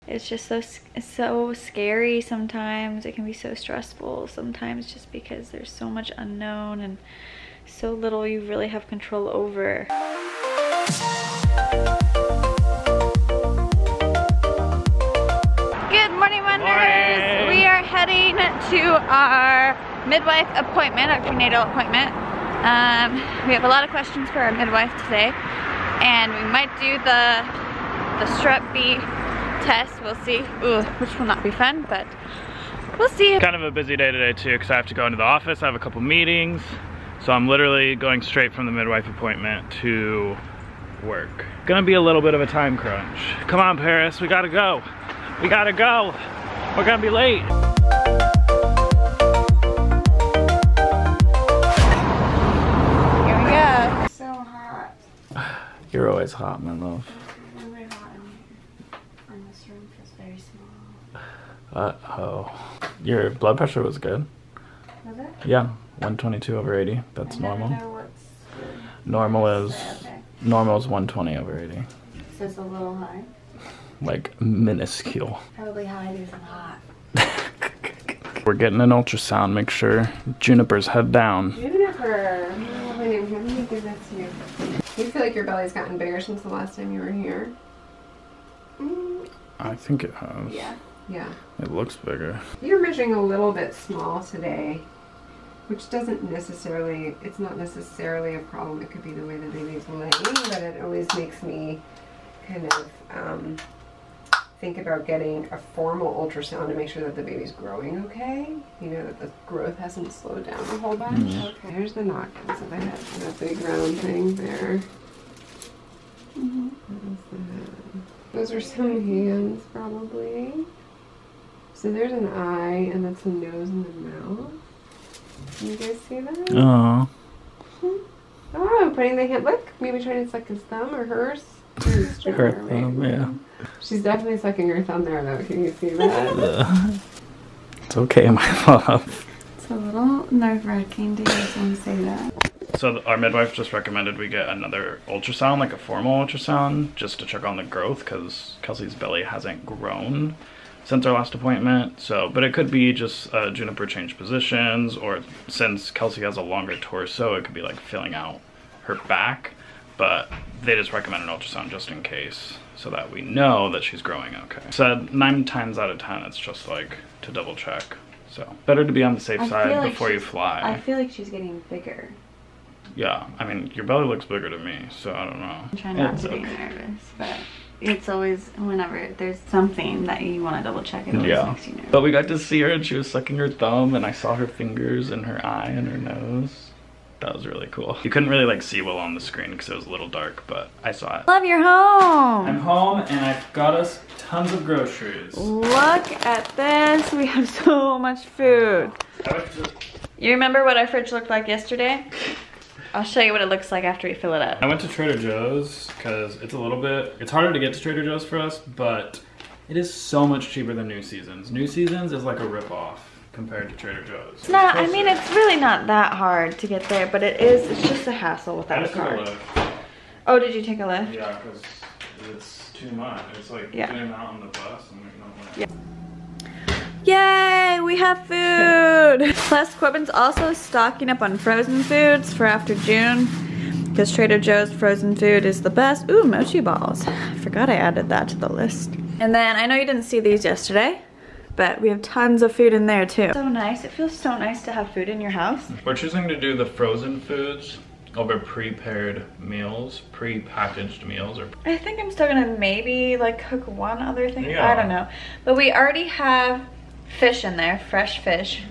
It's just so scary sometimes. It can be so stressful sometimes just because there's so much unknown and so little you really have control over. Good morning, Wonders! We are heading to our midwife appointment, our prenatal appointment. We have a lot of questions for our midwife today, and we might do the strep B test. We'll see. Ooh, which will not be fun, but we'll see. Kind of a busy day today too, because I have to go into the office. I have a couple meetings, so I'm literally going straight from the midwife appointment to work. Gonna be a little bit of a time crunch. Come on, Paris, we gotta go. We gotta go. We're gonna be late. Here we go. So hot. You're always hot, my love. Really hot in this room. Feels very small. Uh-oh. Your blood pressure was good. Was it? Yeah, 122/80. That's normal. Normal is okay. Normal is 120/80. So it's a little high. Like minuscule. Probably high because I'm hot. We're getting an ultrasound. Make sure Juniper's head down. Juniper, oh, my name. How do you do this to you? Do you feel like your belly's gotten bigger since the last time you were here? I think it has. Yeah. Yeah. It looks bigger. You're measuring a little bit small today, which doesn't necessarily, it's not necessarily a problem. It could be the way the baby's laying, but it always makes me kind of think about getting a formal ultrasound to make sure that the baby's growing okay. You know, that the growth hasn't slowed down a whole bunch. Okay, here's the knockins of the head. That big round thing there. Those are some hands, probably. So there's an eye, and that's a nose and the mouth. Can you guys see that? Oh. Oh, putting the hand, look, maybe trying to suck his thumb or hers. Her thumb, yeah. She's definitely sucking her thumb there, though. Can you see that? It's okay, my love. It's a little nerve-wracking to hear someone say that. So our midwife just recommended we get another ultrasound, like a formal ultrasound, just to check on the growth, because Kelsey's belly hasn't grown since our last appointment. So, but it could be just Juniper changed positions, or since Kelsey has a longer torso, it could be like filling out her back. But they just recommend an ultrasound just in case, so that we know that she's growing okay. So 9 times out of 10, it's just like to double check. So better to be on the safe side before you fly. I feel like she's getting bigger. Yeah, I mean, your belly looks bigger to me, so I don't know. I'm trying not to be nervous, but it's always, whenever there's something that you want to double check, it always makes you nervous. But we got to see her, and she was sucking her thumb, and I saw her fingers and her eye and her nose. That was really cool. You couldn't really like see well on the screen because it was a little dark, but I saw it. Love, you're home. I'm home, and I've got us tons of groceries. Look at this. We have so much food. You remember what our fridge looked like yesterday? I'll show you what it looks like after we fill it up. I went to Trader Joe's because it's harder to get to Trader Joe's for us, but it is so much cheaper than New Seasons. New Seasons is like a rip-off compared to Trader Joe's. It's not, I mean, it's really not that hard to get there, but it's just a hassle without a card. Oh, did you take a lift? Yeah, because it's too much. It's like getting out on the bus and like not Yay, we have food! Plus, Corbin's also stocking up on frozen foods for after June, because Trader Joe's frozen food is the best. Ooh, mochi balls. I forgot I added that to the list. And then, I know you didn't see these yesterday, but we have tons of food in there too. So nice. It feels so nice to have food in your house. We're choosing to do the frozen foods over prepared meals, pre-packaged meals. Or I think I'm still gonna maybe like cook one other thing. Yeah. I don't know. But we already have fish in there, fresh fish,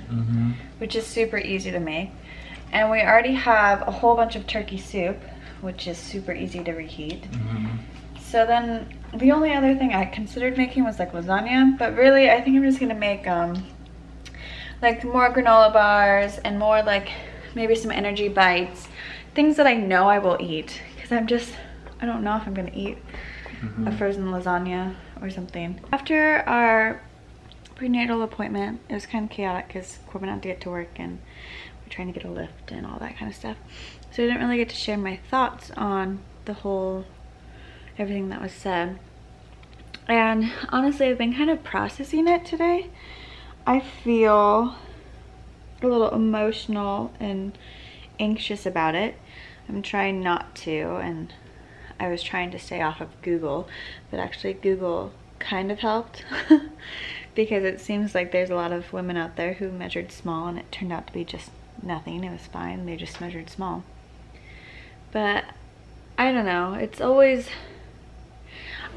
which is super easy to make. And we already have a whole bunch of turkey soup, which is super easy to reheat. So then the only other thing I considered making was like lasagna, but really I think I'm just gonna make like more granola bars and more like maybe some energy bites, things that I know I will eat, because I don't know if I'm gonna eat a frozen lasagna or something. After our prenatal appointment, it was kind of chaotic because Corbin had to get to work and we're trying to get a lift and all that kind of stuff. So I didn't really get to share my thoughts on the whole, everything that was said. And honestly, I've been kind of processing it today. I feel a little emotional and anxious about it. I'm trying not to, and I was trying to stay off of Google, but actually Google kind of helped because it seems like there's a lot of women out there who measured small and it turned out to be just nothing. It was fine. They just measured small. But I don't know. It's always,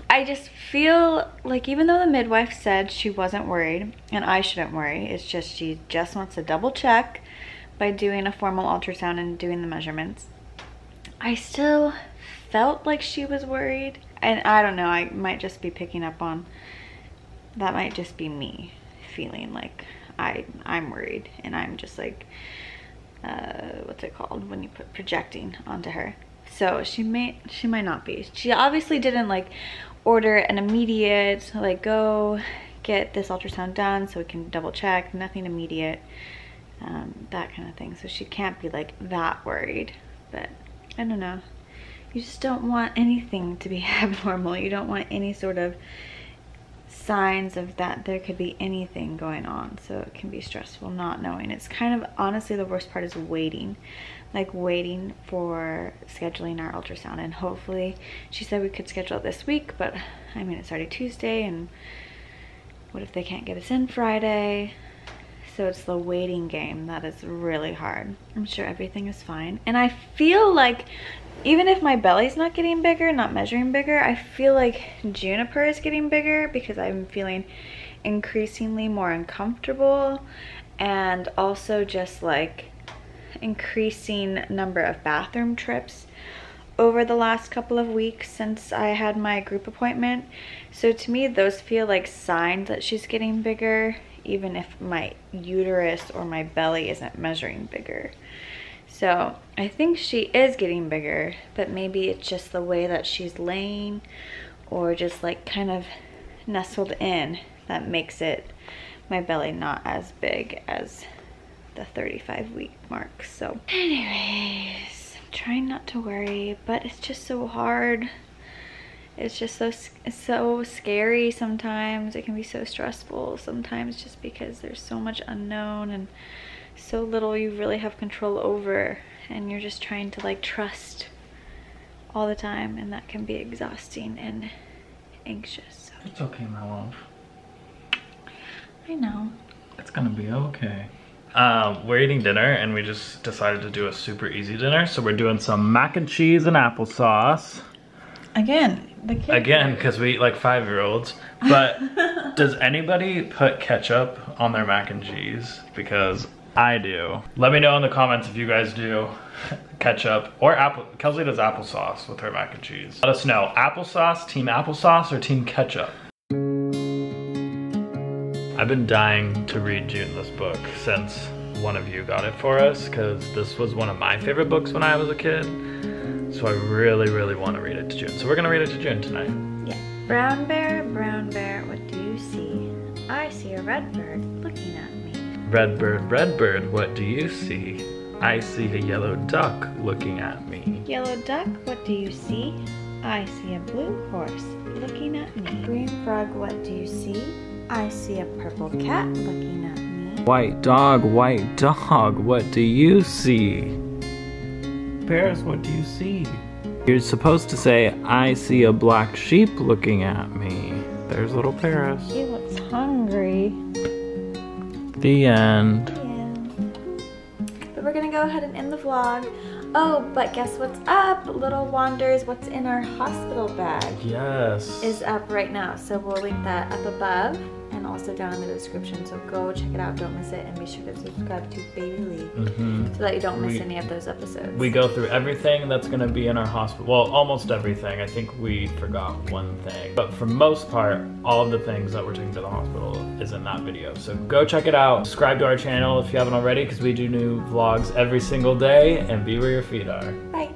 I just feel like even though the midwife said she wasn't worried, and I shouldn't worry, it's just she just wants to double check by doing a formal ultrasound and doing the measurements, I still felt like she was worried. And I don't know, I might just be picking up on, that might just be me feeling like I'm worried, and I'm just like, what's it called when you put projecting onto her. So she might not be. She obviously didn't like order an immediate, like, go get this ultrasound done so we can double check, nothing immediate, that kind of thing. So she can't be like that worried. But I don't know, you just don't want anything to be abnormal. You don't want any sort of signs of that there could be anything going on, so it can be stressful not knowing. It's kind of, honestly, the worst part is waiting, like waiting for scheduling our ultrasound. And hopefully, she said we could schedule it this week, but I mean, it's already Tuesday, and what if they can't get us in Friday? So it's the waiting game that is really hard. I'm sure everything is fine, and I feel like even if my belly's not getting bigger, not measuring bigger, I feel like Juniper is getting bigger because I'm feeling increasingly more uncomfortable, and also just like increasing number of bathroom trips over the last couple of weeks since I had my group appointment. So to me, those feel like signs that she's getting bigger, even if my uterus or my belly isn't measuring bigger. So I think she is getting bigger, but maybe it's just the way that she's laying or just like kind of nestled in that makes it, my belly, not as big as the 35-week mark. So anyways, I'm trying not to worry, but it's just so hard. It's just so scary sometimes. It can be so stressful sometimes just because there's so much unknown and so little you really have control over, and you're just trying to like trust all the time, and that can be exhausting and anxious. So. It's okay, my love. I know. It's gonna be okay. We're eating dinner, and we just decided to do a super easy dinner. So we're doing some mac and cheese and applesauce. Again, the kids. Again, because we eat like 5-year-olds. But does anybody put ketchup on their mac and cheese? Because I do. Let me know in the comments if you guys do ketchup or Kelsey does applesauce with her mac and cheese. Let us know. Applesauce or team ketchup? I've been dying to read June this book since one of you got it for us, because this was one of my favorite books when I was a kid. So I really, really want to read it to June. So we're gonna read it to June tonight. Yeah. Brown bear, what do you see? I see a red bird looking at me. Red bird, what do you see? I see a yellow duck looking at me. Yellow duck, what do you see? I see a blue horse looking at me. Green frog, what do you see? I see a purple cat looking at me. White dog, what do you see? Paris, what do you see? You're supposed to say, I see a black sheep looking at me. There's little Paris. He looks hungry. The end. But we're gonna go ahead and end the vlog. Oh, but guess what's up? Little Wanders, what's in our hospital bag? Yes. Is up right now. So we'll link that up above and also down in the description. So go check it out, don't miss it, and be sure to subscribe to BabyLeague so that you don't miss any of those episodes. We go through everything that's gonna be in our hospital. Well, almost everything. I think we forgot one thing. But for most part, all of the things that we're taking to the hospital is in that video. So go check it out. Subscribe to our channel if you haven't already, because we do new vlogs every single day, and be where your feet are. Bye.